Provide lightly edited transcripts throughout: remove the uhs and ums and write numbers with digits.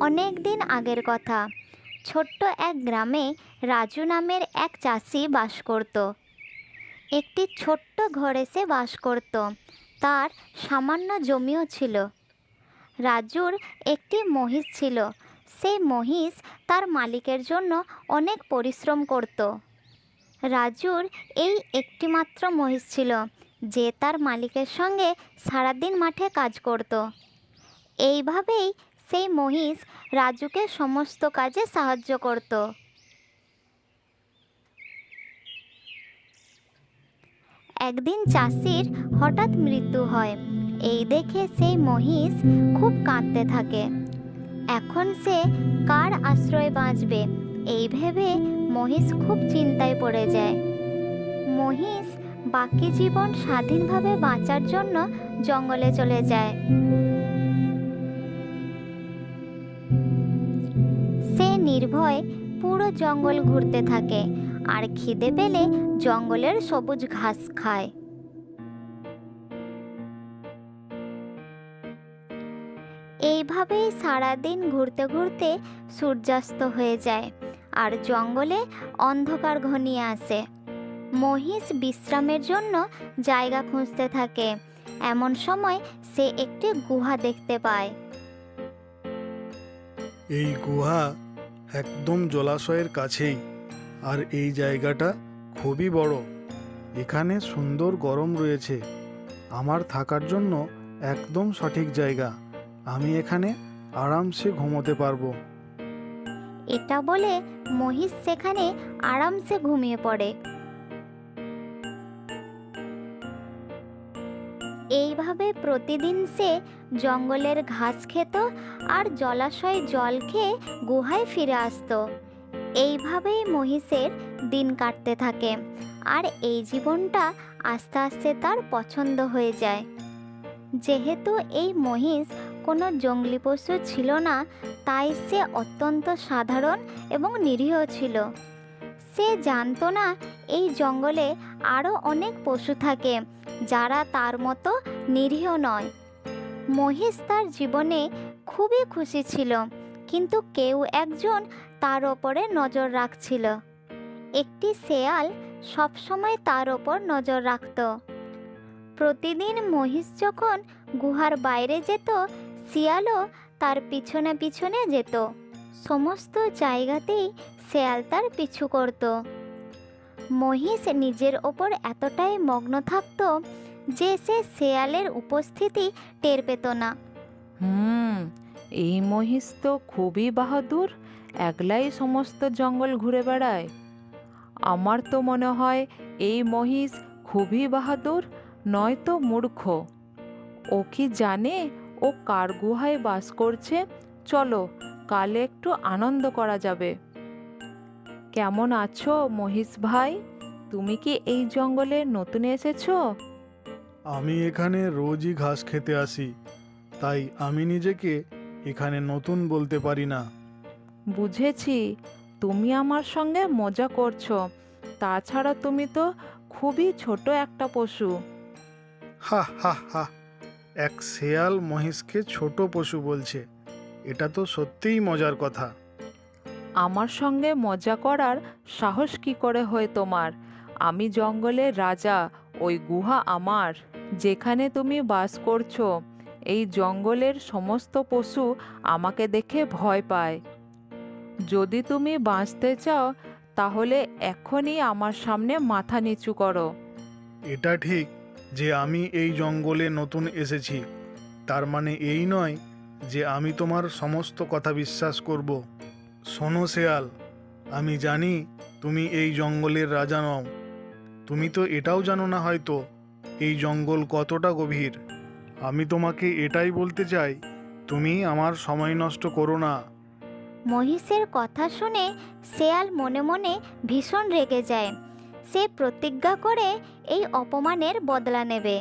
অনেক দিন আগের কথা। ছোট্ট এক গ্রামে রাজু নামের এক চাষি বাস করত। একটি ছোট্ট ঘরে সে বাস করত। তার সামান্য জমিও ছিল। রাজুর একটি মহিষ ছিল। সেই মহিষ তার মালিকের জন্য অনেক পরিশ্রম করত। রাজুর এই একটিমাত্র মহিষ ছিল, যে তার মালিকের সঙ্গে সারাদিন মাঠে কাজ করত। এইভাবেই সেই মহিষ রাজুকে সমস্ত কাজে সাহায্য করত। একদিন চাষির হঠাৎ মৃত্যু হয়। এই দেখে সেই মহিষ খুব কাঁদতে থাকে। এখন সে কার আশ্রয়ে বাঁচবে, এই ভেবে মহিষ খুব চিন্তায় পড়ে যায়। মহিষ বাকি জীবন স্বাধীনভাবে বাঁচার জন্য জঙ্গলে চলে যায়। সে নির্ভয়ে পুরো জঙ্গল ঘুরতে থাকে আর খিদে পেলে জঙ্গলের সবুজ ঘাস খায়। এইভাবেই সারাদিন ঘুরতে ঘুরতে সূর্যাস্ত হয়ে যায় আর জঙ্গলে অন্ধকার ঘনিয়ে আসে। মহিষ বিশ্রামের জন্য জায়গা খুঁজতে থাকে। এমন সময় সে একটি গুহা দেখতে পায়। এই গুহা একদম জলাশয়ের কাছেই, আর এই জায়গাটা খুবই বড়। এখানে সুন্দর গরম রয়েছে। আমার থাকার জন্য একদম সঠিক জায়গা। আমি এখানে আরামসে ঘুমোতে পারবো। এটা বলে মহিষ সেখানে আরামসে ঘুমিয়ে পড়ে। এইভাবে প্রতিদিন সে জঙ্গলের ঘাস খেত আর জলাশয়ে জল খেয়ে গুহায় ফিরে আসতো। এইভাবেই মহিষের দিন কাটতে থাকে আর এই জীবনটা আস্তে আস্তে তার পছন্দ হয়ে যায়। যেহেতু এই মহিষ কোনো জঙ্গলি পশু ছিল না, তাই সে অত্যন্ত সাধারণ এবং নিরীহ ছিল। সে জানতো না এই জঙ্গলে আরও অনেক পশু থাকে যারা তার মতো নিরীহ নয়। মহিষ তার জীবনে খুবই খুশি ছিল, কিন্তু কেউ একজন তার ওপরে নজর রাখছিল। একটি শেয়াল সবসময় তার ওপর নজর রাখত। প্রতিদিন মহিষ যখন গুহার বাইরে যেত, শিয়ালও তার পিছনে পিছনে যেত। সমস্ত জায়গাতেই শেয়াল তার পিছু করত। মহিষ নিজের ওপর এতটাই মগ্ন থাকত যে সে শেয়ালের উপস্থিতি টের পেত না। এই মহিষ তো খুবই বাহাদুর, একলাই সমস্ত জঙ্গল ঘুরে বেড়ায়। আমার তো মনে হয় এই মহিষ খুবই বাহাদুর, নয়তো মূর্খ। ও কি জানে ও কার গুহায় বাস করছে? চলো, কাল একটু আনন্দ করা যাবে। কেমন আছো মহিষ ভাই? তুমি কি এই জঙ্গলে নতুন এসেছো? আমি এখানে রোজই ঘাস খেতে আসি, তাই আমি নিজেকে এখানে নতুন বলতে পারি না। বুঝেছি, তুমি আমার সঙ্গে মজা করছো। তাছাড়া তুমি তো খুবই ছোট একটা পশু। হা হা হা! এক শেয়াল মহিষকে ছোট পশু বলছে, এটা তো সত্যিই মজার কথা। আমার সঙ্গে মজা করার সাহস কি করে হয় তোমার? আমি জঙ্গলের রাজা, ওই গুহা আমার। যেখানে তুমি বাস করছো, এই জঙ্গলের সমস্ত পশু আমাকে দেখে ভয় পায়। যদি তুমি বাঁচতে চাও, তাহলে এখনই আমার সামনে মাথা নিচু করো। এটা ঠিক যে আমি এই জঙ্গলে নতুন এসেছি, তার মানে এই নয় যে আমি তোমার সমস্ত কথা বিশ্বাস করব। শোনো শেয়াল, আমি জানি তুমি এই জঙ্গলের রাজা নও। তুমি তো এটাও জানো না হয়তো এই জঙ্গল কতটা গভীর। আমি তোমাকে এটাই বলতে চাই, তুমি আমার সময় নষ্ট করো না। মহিষের কথা শুনে শেয়াল মনে মনে ভীষণ রেগে যায়। সে প্রতিজ্ঞা করে এই অপমানের বদলা নেবে।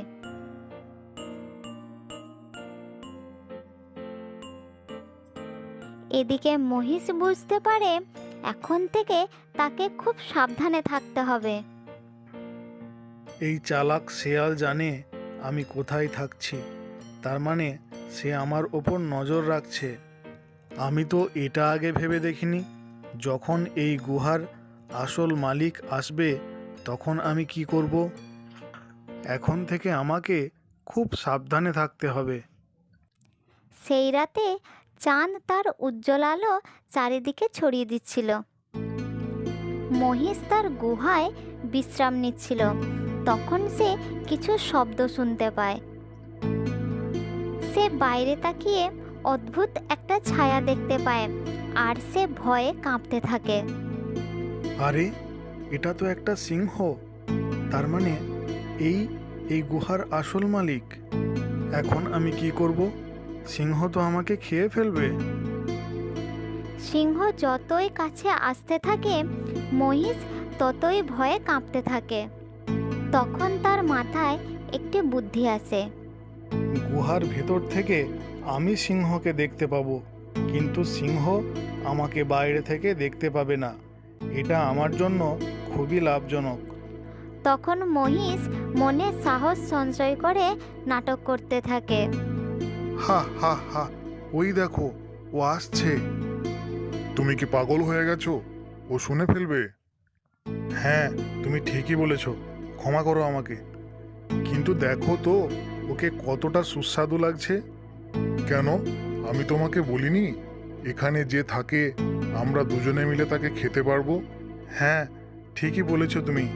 এদিকে মহিষ বুঝতে পারে এখন থেকে তাকে খুব সাবধানে থাকতে হবে। এই চালাক শেয়াল জানে আমি কোথায় থাকছি, তার মানে সে আমার ওপর নজর রাখছে। আমি তো এটা আগে ভেবে দেখিনি, যখন এই গুহার আসল মালিক আসবে তখন আমি কি করব। এখন থেকে আমাকে খুব সাবধানে থাকতে হবে। সেই রাতে চাঁদ তার উজ্জ্বল আলো চারিদিকে ছড়িয়ে দিচ্ছিল। মহিষ তার গুহায় বিশ্রাম নিচ্ছিল। তখন সে কিছু শব্দ শুনতে পায়। সে বাইরে তাকিয়ে অদ্ভুত একটা ছায়া দেখতে পায়, আর সে ভয়ে কাঁপতে থাকে। আরে, এটা তো একটা সিংহ। তার মানে এই এই গুহার আসল মালিক। এখন আমি কি করব? সিংহ তো আমাকে খেয়ে ফেলবে। সিংহ যতই কাছে আসতে থাকে, মহিষ ততই ভয়ে কাঁপতে থাকে। তখন তার মাথায় একটি বুদ্ধি আসে। গুহার ভেতর থেকে আমি সিংহকে দেখতে পাবো, কিন্তু সিংহ আমাকে বাইরে থেকে দেখতে পাবে না। এটা আমার জন্য খুবই লাভজনক। তখন মহিষ মনে সাহস সঞ্চয় করে নাটক করতে থাকে। হা হা হা, ওই দেখো, ও আসছে। তুমি কি পাগল হয়ে গেছো? ও শুনে ফেলবে। হ্যাঁ, তুমি ঠিকই বলেছ, ক্ষমা করো আমাকে। কিন্তু দেখো তো, ওকে কতটা সুস্বাদু লাগছে। কেন? আমি তোমাকে বলিনি এখানে যে থাকে আমরা দুজনে মিলে তাকে খেতে পারবো? হ্যাঁ, ঠিকই বলেছ তুমি।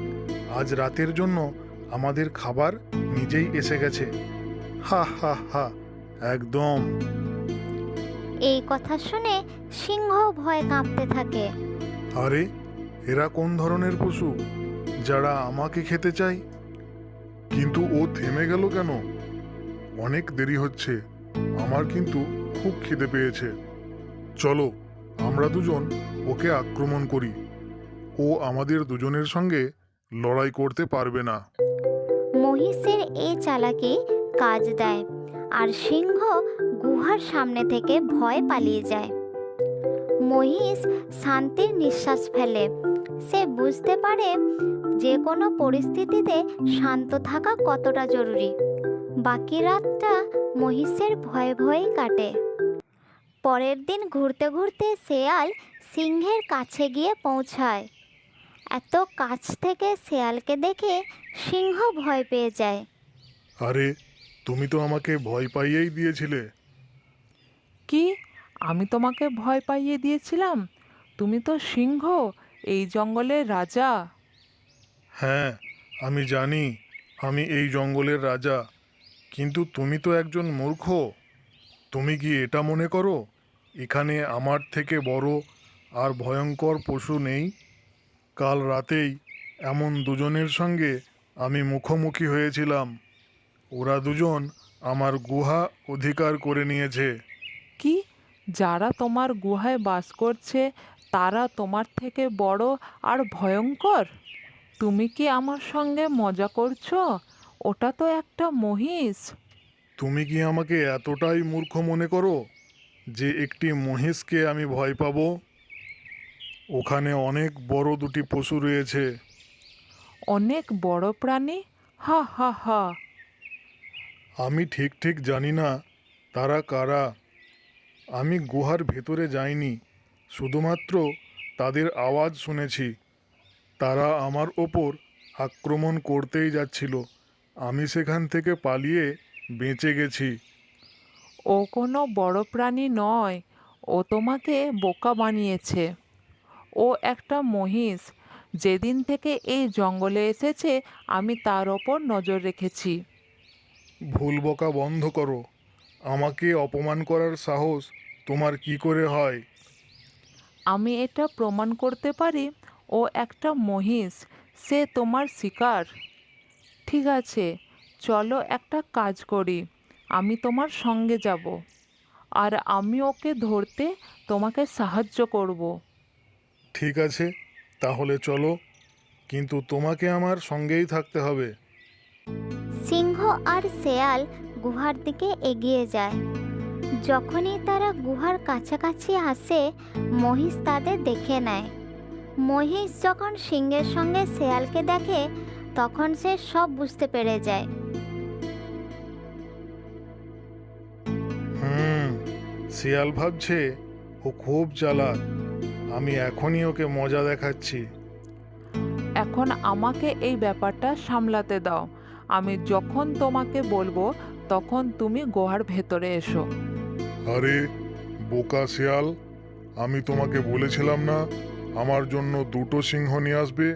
আজ রাতের জন্য আমাদের খাবার নিজেই এসে গেছে। হা হা হা, একদম। এই কথা শুনে সিংহ ভয়ে কাঁপতে থাকে। আরে, এরা কোন ধরনের পশু যারা আমাকে খেতে চায়? কিন্তু ও থেমে গেল কেন? অনেক দেরি হচ্ছে, আমার কিন্তু খুব খিদে পেয়েছে। চলো আমরা দুজন ওকে আক্রমণ করি। ও আমাদের দুজনের সঙ্গে লড়াই করতে পারবে না। মহিষের এই চালাকি কাজ দেয়, আর সিংহ গুহার সামনে থেকে ভয় পালিয়ে যায়। মহিষ শান্তির নিঃশ্বাস ফেলে। সে বুঝতে পারে যে কোনো পরিস্থিতিতে শান্ত থাকা কতটা জরুরি। বাকি রাতটা মহিষের ভয়ে ভয়েই কাটে। পরের দিন ঘুরতে ঘুরতে শেয়াল সিংহের কাছে গিয়ে পৌঁছায়। এত কাছ থেকে শেয়ালকে দেখে সিংহ ভয় পেয়ে যায়। আরে, তুমি তো আমাকে ভয় পাইয়েই দিয়েছিলে। কি? আমি তোমাকে ভয় পাইয়ে দিয়েছিলাম? তুমি তো সিংহ, এই জঙ্গলের রাজা। হ্যাঁ, আমি জানি আমি এই জঙ্গলের রাজা, কিন্তু তুমি তো একজন মূর্খ। তুমি কি এটা মনে করো এখানে আমার থেকে বড় আর ভয়ঙ্কর পশু নেই? কাল রাতেই এমন দুজনের সঙ্গে আমি মুখোমুখি হয়েছিলাম। ওরা দুজন আমার গুহা অধিকার করে নিয়েছে। কি? যারা তোমার গুহায় বাস করছে তারা তোমার থেকে বড় আর ভয়ঙ্কর? তুমি কি আমার সঙ্গে মজা করছো? ওটা তো একটা মহিষ। তুমি কি আমাকে এতটাই মূর্খ মনে করো যে একটি মহিষকে আমি ভয় পাবো? ওখানে অনেক বড় দুটি পশু রয়েছে। অনেক বড় প্রাণী? হা হা হা। আমি ঠিক ঠিক জানি না তারা কারা। আমি গুহার ভেতরে যাইনি, শুধুমাত্র তাদের আওয়াজ শুনেছি। তারা আমার ওপর আক্রমণ করতেই যাচ্ছিল। আমি সেখান থেকে পালিয়ে বেঁচে গেছি। ও কোনো বড় প্রাণী নয়, ও তোমাকে বোকা বানিয়েছে। ও একটা মহিষ। যেদিন থেকে এই জঙ্গলে এসেছে আমি তার ওপর নজর রেখেছি। ভুল বকা বন্ধ করো। আমাকে অপমান করার সাহস তোমার কি করে হয়? আমি এটা প্রমাণ করতে পারি। ও একটা মহিষ, সে তোমার শিকার। ঠিক আছে, চলো একটা কাজ করি। আমি তোমার সঙ্গে যাব, আর আমি ওকে ধরতে তোমাকে সাহায্য করব। ঠিক আছে, তাহলে চলো, কিন্তু তোমাকে আমার সঙ্গেই থাকতে হবে। সিংহ আর শেয়াল গুহার দিকে এগিয়ে যায়। যখনই তারা গুহার কাছাকাছি আসে, মহিষ তাদের দেখে নেয়। মহিষ যখন সিংহের সঙ্গে শেয়ালকে দেখে, তখন সে সব বুঝতে পেরে যায়। শিয়াল ভাবছে ও খুব চালাক, আমি এখনই ওকে মজা দেখাচ্ছি। এখন আমাকে এই ব্যাপারটা সামলাতে দাও। আমি যখন তোমাকে বলবো তখন তুমি গুহার ভেতরে এসো। আরে বোকা শিয়াল, আমি তোমাকে বলেছিলাম না আমার জন্য দুটো সিংহ নিয়ে আসবে,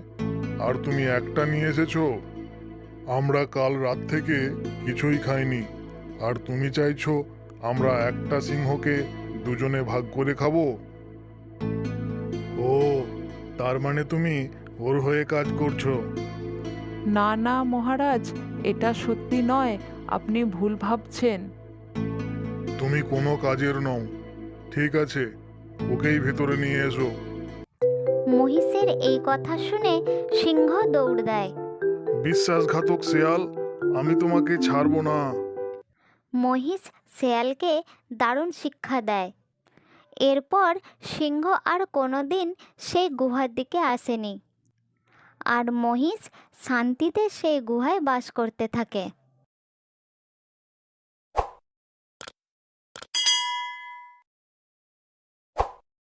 আর তুমি একটা নিয়ে এসেছো। আমরা কাল রাত থেকে কিছুই খাইনি, আর তুমি চাইছো আমরা একটা সিংহকে দুজনে ভাগ করে খাবো? ও, তার মানে তুমি ওর হয়ে কাজ করছো? না না মহারাজ, এটা সত্যি নয়, আপনি ভুল ভাবছেন। তুমি কোনো কাজের নও। ঠিক আছে, ওকেই ভেতরে নিয়ে এসো। মহিষের এই কথা শুনে সিংহ দৌড় দেয়। বিশ্বাসঘাতক শিয়াল, আমি তোমাকে ছাড়বো না। মহিষ শেয়ালকে দারুণ শিক্ষা দেয়। এরপর সিংহ আর কোনোদিন সেই গুহার দিকে আসেনি, আর মহিষ শান্তিতে সেই গুহায় বাস করতে থাকে।